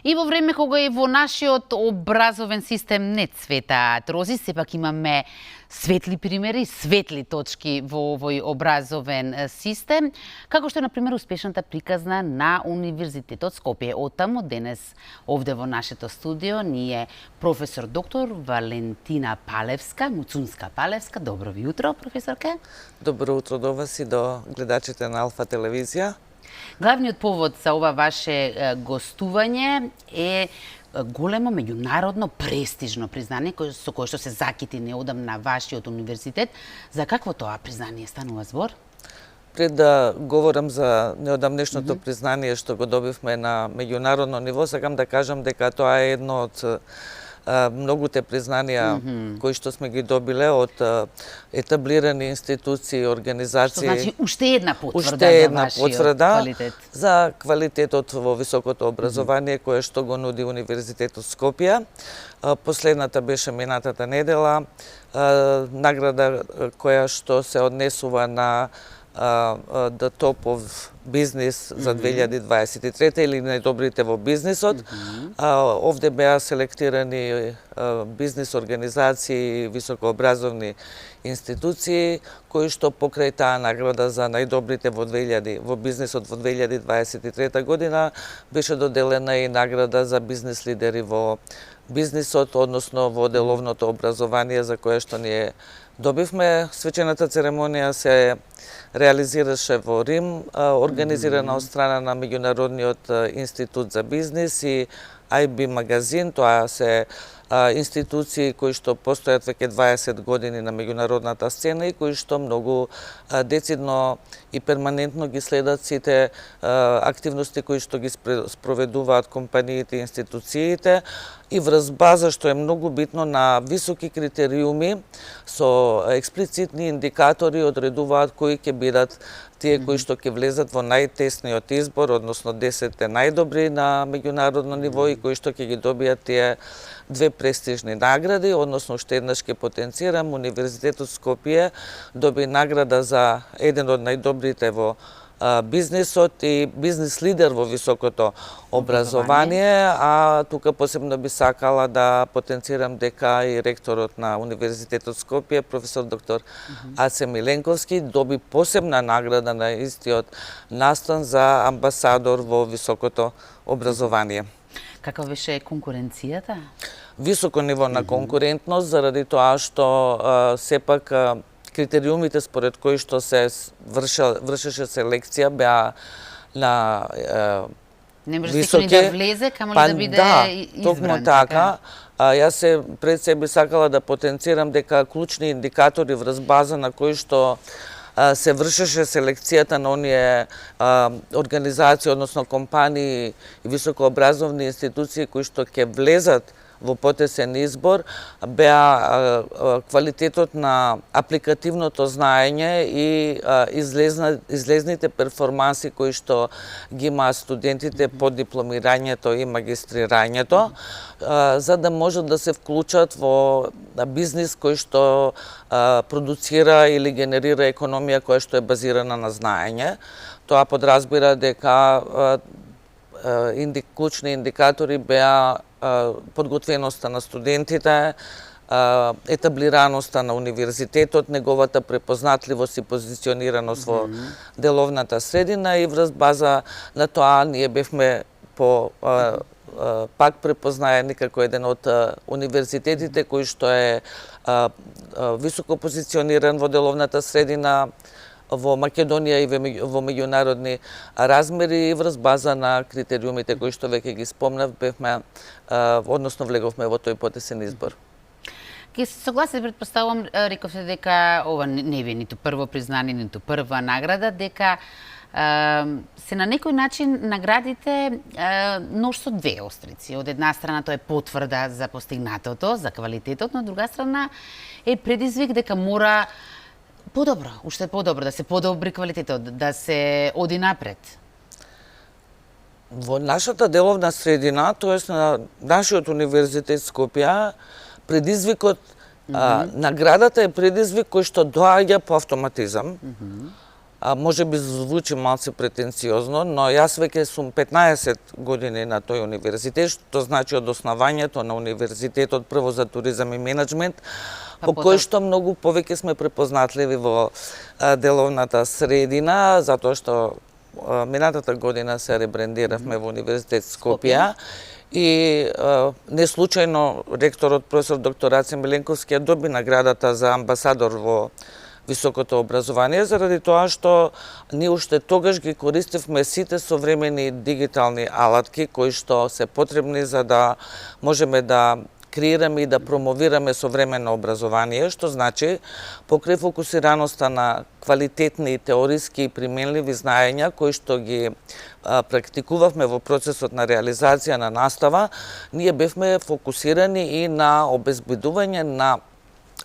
И во време кога и во нашиот образовен систем не цветаат рози, сепак имаме светли примери, светли точки во овој образовен систем, како што е, например, успешната приказна на Универзитетот Скопје. Оттаму денес овде во нашето студио ни е професор доктор Валентина Палевска, Муцунска Палевска. Добро ви утро, професорке. Добро утро до вас и до гледачите на Алфа телевизија. Главниот повод за ова ваше гостување е големо меѓународно престижно признание со кое што се закити неодамна вашиот универзитет. За какво тоа признание станува збор? Пред да говорам за неодамнешното признание што го добивме на меѓународно ниво, сакам да кажам дека тоа е едно од многуте признанија кои што сме ги добиле од етаблирани институции, организации. Што значи уште една потврда квалитет. За квалитетот во високото образование кое што го нуди Универзитетот Скопје. Последната беше минатата недела, награда која што се однесува на The Top of Business за 2023 или најдобрите во бизнисот. Овде беа селектирани бизнис организации и високообразовни институции кои што покрај таа награда за најдобрите во бизнисот во 2023 година беше доделена и награда за бизнис лидери во бизнисот, односно во деловното образование за кое што ние добивме. Свечената церемонија се реализираше во Рим, организирана од страна на Меѓународниот институт за бизнис и IB магазин. Тоа се институции кои што постојат веќе 20 години на меѓународната сцена и кои што многу децидно и перманентно ги следат сите активности кои што ги спроведуваат компаниите и институциите и врз база, што е многу битно, на високи критериуми со експлицитни индикатори одредуваат кои ќе бидат тие кои што ќе влезат во најтесниот избор, односно 10 најдобри на меѓународно ниво и кои што ќе ги добијат тие две престижни награди, односно уште еднаш ќе потенцирам, Универзитетот Скопје доби награда за еден од најдобрите во бизнисот и бизнис лидер во високото образование, а тука посебно би сакала да потенцирам дека и ректорот на Универзитетот Скопје, професор доктор Аце Миленковски, доби посебна награда на истиот настан за амбасадор во високото образование. Каква беше конкуренцијата? Високо ниво на конкурентност, заради тоа што сепак критериумите според кои што се вршеше селекција беа на не може високи. Секој да влезе, камо ли да биде избран. Токму така. Јас се пред себе сакала да потенцирам дека клучни индикатори врз база на кои што се вршеше селекцијата на оние организации, односно компании и високообразовни институции кои што ќе влезат во потесен избор, беа квалитетот на апликативното знаење и излезните перформанси кои што ги имаат студентите по дипломирањето и магистрирањето, за да можат да се вклучат во бизнис кој што продуцира или генерира економија која што е базирана на знаење. Тоа подразбира дека клучни индикатори беа подготвеноста на студентите, етаблираноста на универзитетот, неговата препознатливост и позиционираност во деловната средина и врз база на тоа ние бевме пак препознаени како еден од универзитетите кој што е високо позициониран во деловната средина во Македонија и во меѓународни размери и врз база на критериумите кои што веќе ги спомнав, односно влеговме во тој потесен избор. Ке се согласите, предпоставувам, рековте дека ова не би ниту прво признание, ниту прва награда, дека се на некој начин наградите нож со две острици. Од една страна тоа е потврда за постигнатото, за квалитетот, но од друга страна е предизвик дека мора подобро, уште подобро, да се подобри квалитетот, да се оди напред. Во нашата деловна средина, тоест на нашиот универзитет Скопје, предизвикот, наградата е предизвик кој што доаѓа по автоматизам, може би звучи малце претенциозно, но јас веќе сум 15 години на тој универзитет, што значи од основањето на универзитетот прво за туризам и менеджмент, по кој што многу повеќе сме препознатливи во деловната средина, затоа што минатата година се ребрендиравме во Универзитет Скопје и не случајно ректорот професор доктор Раце Миленковски ја доби наградата за амбасадор во високото образование, заради тоа што ние уште тогаш ги користевме сите современи дигитални алатки кои што се потребни за да можеме да креираме и да промовираме современо образование, што значи покрај фокусираноста на квалитетни теориски и применливи знаења кои што ги практикувавме во процесот на реализација на настава, ние бевме фокусирани и на обезбедување на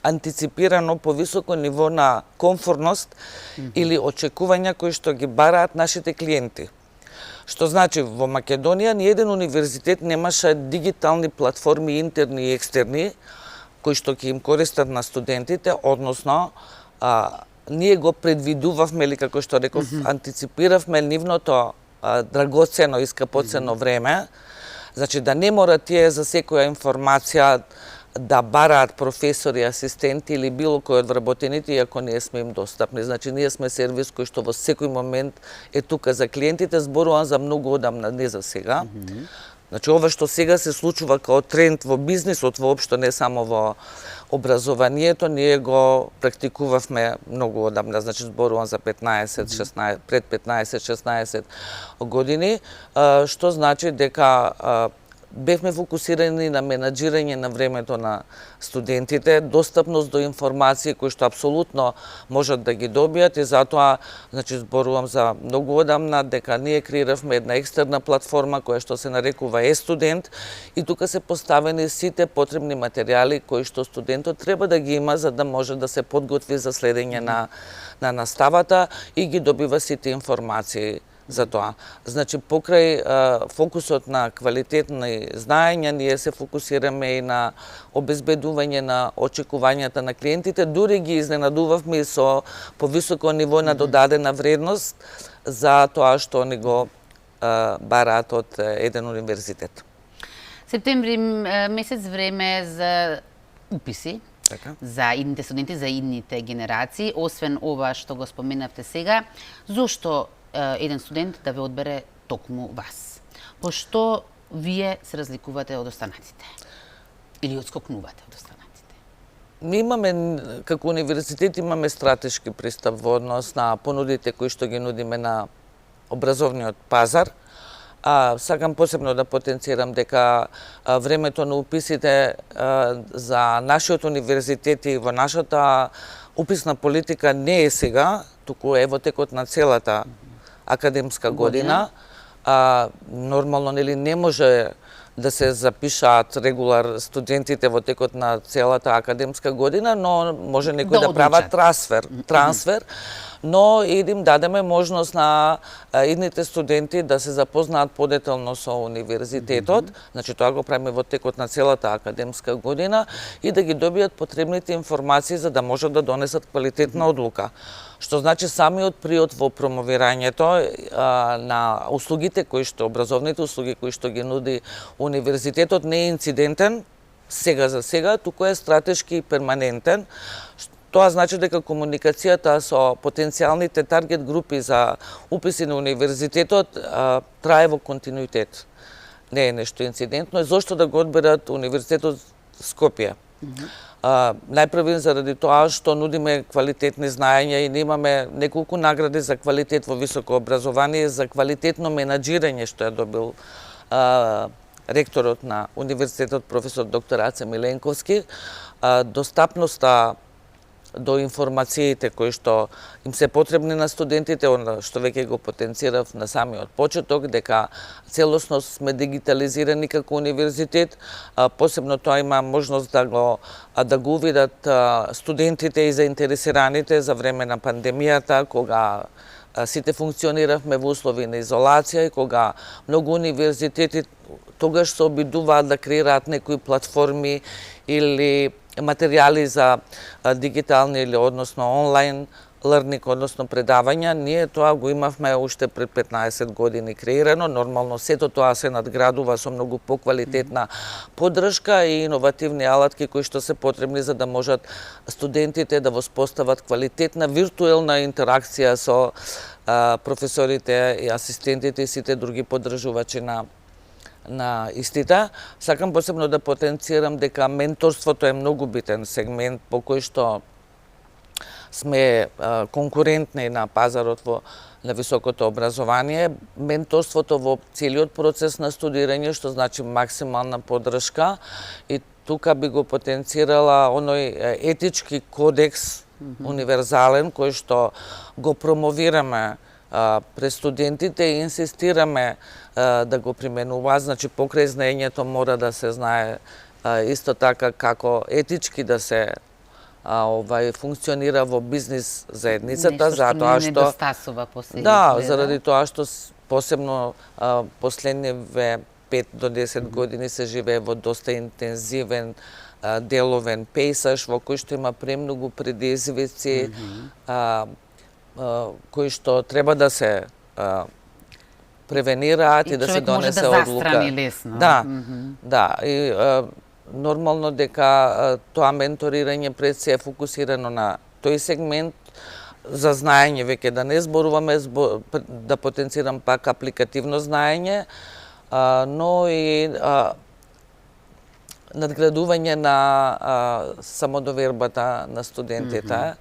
антиципирано повисоко ниво на комфорност или очекувања кои што ги бараат нашите клиенти. Што значи, во Македонија ниеден универзитет немаше дигитални платформи интерни и екстерни, кои што ќе им користат на студентите, односно, ние го предвидувавме, или како што реков, антиципиравме нивното драгоцено и скапоцено време, значи да не мора тие за секоја информација да бараат професори, асистенти или било кој од вработените, иако ние сме им достапни. Значи, ние сме сервис кој што во секој момент е тука за клиентите, зборувам за многу одамна, не за сега. Значи, ова што сега се случува као тренд во бизнисот, воопшто не само во образованието, ние го практикувавме многу одамна, значи зборувам за 15-16, пред 15-16 години, што значи дека бевме фокусирани на менаџирање на времето на студентите, достапност до информации кои што апсолутно можат да ги добијат и затоа, значи зборувам за многу одамна дека ние креиравме една екстерна платформа која што се нарекува Е-студент и тука се поставени сите потребни материјали кои што студентот треба да ги има за да може да се подготви за следење на наставата и ги добива сите информации за тоа. Значи, покрај фокусот на квалитетни знаења, ние се фокусираме и на обезбедување на очекувањата на клиентите, дури ги изненадувавме и со повисоко ниво на додадена вредност за тоа што они го бараат од еден универзитет. Септември месец време за уписи, за идните студенти, за идните генерации, освен ова што го споменавте сега, зошто еден студент да ве одбере токму вас? Пошто вие се разликувате од останатите? Или одскокнувате од останатите? Ми имаме, како универзитет, имаме стратешки пристап во однос на понудите кои што ги нудиме на образовниот пазар. Сакам посебно да потенцирам дека времето на уписите за нашиот универзитет и во нашата уписна политика не е сега, туку е во текот на целата академска година. Нормално, нели, не може да се запишаат регулар студентите во текот на целата академска година, но може некој да прават трансфер, но и да им дадеме можност на идните студенти да се запознаат подетелно со универзитетот, значи тоа го правиме во текот на целата академска година и да ги добијат потребните информации за да можат да донесат квалитетна одлука. Што значи самиот приод во промовирањето на услугите кои што образовните услуги кои што ги нуди универзитетот не е инцидентен сега за сега, туку е стратешки и перманентен. Тоа значи дека комуникацијата со потенцијалните таргет групи за уписи на универзитетот трае во континуитет. Не е нешто инцидентно. Зошто да го одберат Универзитетот Скопје? Најпрви заради тоа што нудиме квалитетни знаења и имаме неколку награди за квалитет во високо образование, за квалитетно менаџирање што ја добил ректорот на Универзитетот професор доктор Раце Миленковски, достапноста до информациите кои што им се потребни на студентите, што веќе го потенцирав на самиот почеток, дека целосно сме дигитализирани како универзитет, посебно тоа има можност да го увидат студентите и заинтересираните за време на пандемијата, кога сите функциониравме во услови на изолација и кога многу универзитети тогаш се обидуваат да креираат некои платформи или материјали за дигитални или односно онлайн learning, односно предавања, ние тоа го имавме уште пред 15 години креирано. Нормално сето тоа се надградува со многу поквалитетна поддршка и иновативни алатки кои што се потребни за да можат студентите да воспостават квалитетна виртуелна интеракција со професорите и асистентите и сите други поддржувачи на истите. Сакам посебно да потенцирам дека менторството е многу битен сегмент по кој што сме конкурентни на пазарот на високото образование. Менторството во целиот процес на студирање, што значи максимална поддршка, и тука би го потенцирала оној етички кодекс универзален кој што го промовираме пред студентите и инсистираме да го применуваат. Значи покрај знаењето мора да се знае исто така како етички да се функционира во бизнис заедницата, затоа што недостасува после. Да, заради тоа што посебно последниве 5 до 10 години се живее во доста интензивен деловен пейсаж во кој што има премногу предизвици кои што треба да се превенираат и да се донесе одлука. Човек може да застрани лесно. Да, и нормално дека тоа менторирање пред се е фокусирано на тој сегмент за знаење, веќе да не зборуваме, да потенцирам пак апликативно знаење, но и надградување на самодовербата на студентите,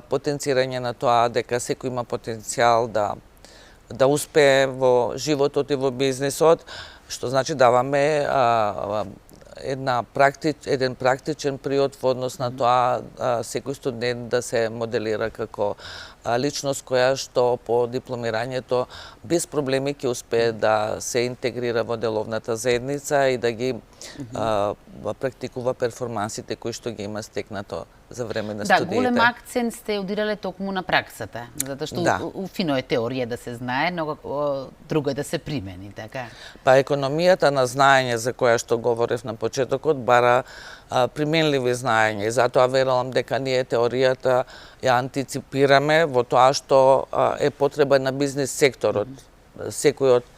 потенцирање на тоа дека секој има потенцијал да успее во животот и во бизнисот, што значи даваме еден практичен приод во однос на тоа секој студент да се моделира како личност која што по дипломирањето без проблеми ќе успее да се интегрира во деловната заедница и да ги практикува перформансите кои што ги има стекнато за време на студиите. Да, голем акцент сте удирале токму на праксата, затоа што фино е теорија да се знае, но друго е да се примени, така? Па економијата на знаење за која што говорев на почетокот бара применливи знаења и затоа верувам дека ние теоријата ја антиципираме во тоа што е потреба на бизнис секторот. Секој од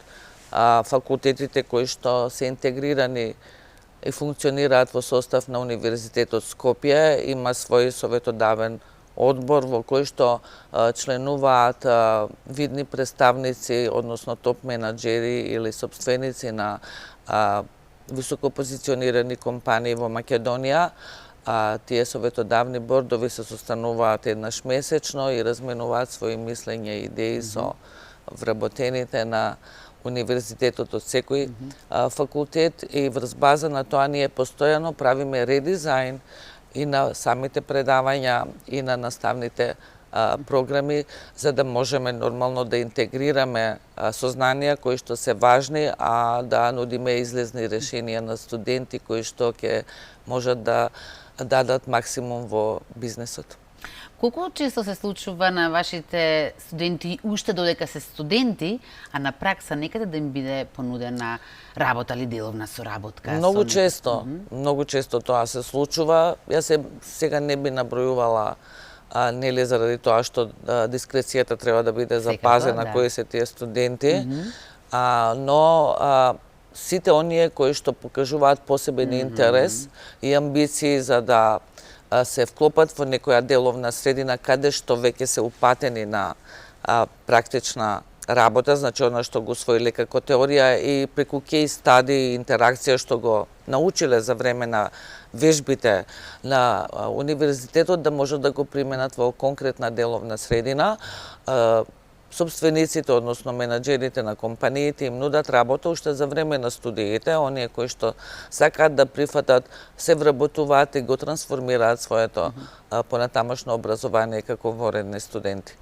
факултетите кои што се интегрирани и функционираат во состав на Универзитетот Скопје има свој советодавен одбор во кој што членуваат видни представници, односно топ менаџери или сопственици на високо позиционирани компании во Македонија. Тие советодавни бордови се состануваат еднаш месечно и разменуваат своји мислења и идеи со вработените на универзитетот од секој факултет и врз база на тоа ние постојано правиме редизајн и на самите предавања и на наставните програми за да можеме нормално да интегрираме сознанија кои што се важни, а да нудиме излезни решенија на студенти кои што ќе можат да дадат максимум во бизнесот. Колку често се случува на вашите студенти, уште додека се студенти, а на пракса некаде да им биде понудена работа или деловна соработка? Многу често тоа се случува. Јас сега не би набројувала нели заради тоа што дискреција треба да биде запазена кои се тие студенти, но сите оние кои што покажуваат посебен интерес и амбиции за да се вклопат во некоја деловна средина каде што веќе се упатени на практична работа, значи она што го усвоиле како теорија и преку кейс стади и интеракција што го научиле за време на вежбите на универзитетот да можат да го применат во конкретна деловна средина. Собствениците, односно менаџерите на компаниите им нудат работа уште за време на студиите, оние кои што сакаат да прифатат, се вработуваат и го трансформираат своето понатамошно образование како воредни студенти.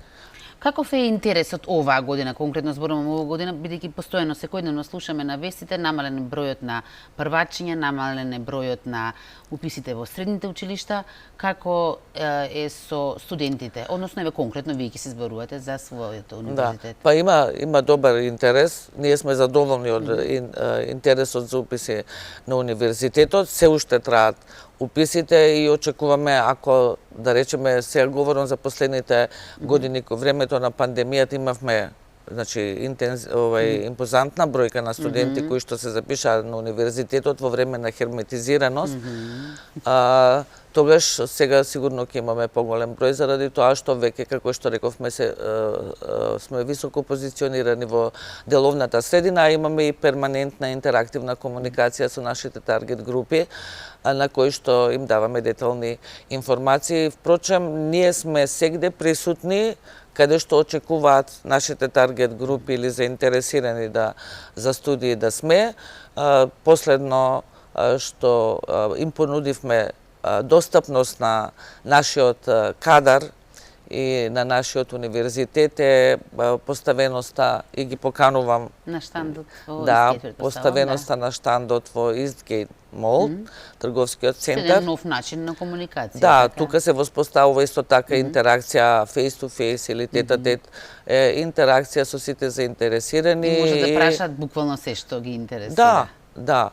Каков е интересот оваа година, конкретно зборувам оваа година, бидејќи постојано секојдневно слушаме на вестите, намален е бројот на првачиња, намален е бројот на уписите во средните училишта, како е со студентите, односно еве конкретно вие ќе се зборувате за својот универзитет. Да, па има добар интерес, ние сме задоволни од интересот за уписи на универзитетот, се уште траат уписите и очекуваме, ако, да речеме, сега говорам за последните години, во времето на пандемијата имавме импозантна бројка на студенти кои што се запишаа на универзитетот во време на херметизираност. Тогаш сега сигурно ќе имаме поголем број заради тоа што веќе, како што рековме, сме високо позиционирани во деловната средина, а имаме и перманентна интерактивна комуникација со нашите таргет групи, на кои што им даваме детални информации. Впрочем, ние сме сегде присутни каде што очекуваат нашите таргет групи или заинтересирани за студии да сме. Последно што им понудивме достапност на нашиот кадар и на нашиот универзитет е поставеноста, и ги поканувам на штандот во поставеноста на штандот во Eastgate Mall, трговскиот центар. Еден нов начин на комуникација. Да, тука се воспоставува исто така интеракција face to face или тет-а-тет, интеракција со сите заинтересирани. И може да прашаат буквално се што ги интересира. Да.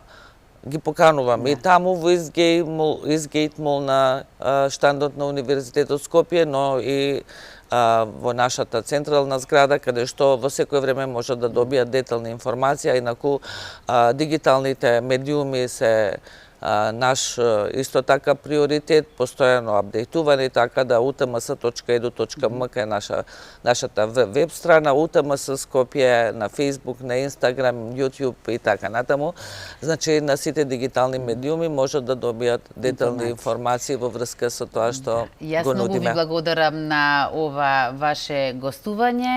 Ги поканувам и таму во Eastgate Mall на штандот на Универзитетот Скопје, но и во нашата централна зграда, каде што во секој време може да добијат детална информација, инаку дигиталните медиуми се наш исто така приоритет, постојано апдейтувани, така да utms.edu.mk е нашата веб страна, UTMS Скопје на Facebook, на Instagram, YouTube и така натаму. Значи, на сите дигитални медиуми можат да добијат детални информации во врска со тоа што го нудиме. Јас многу ви благодарам на ова ваше гостување.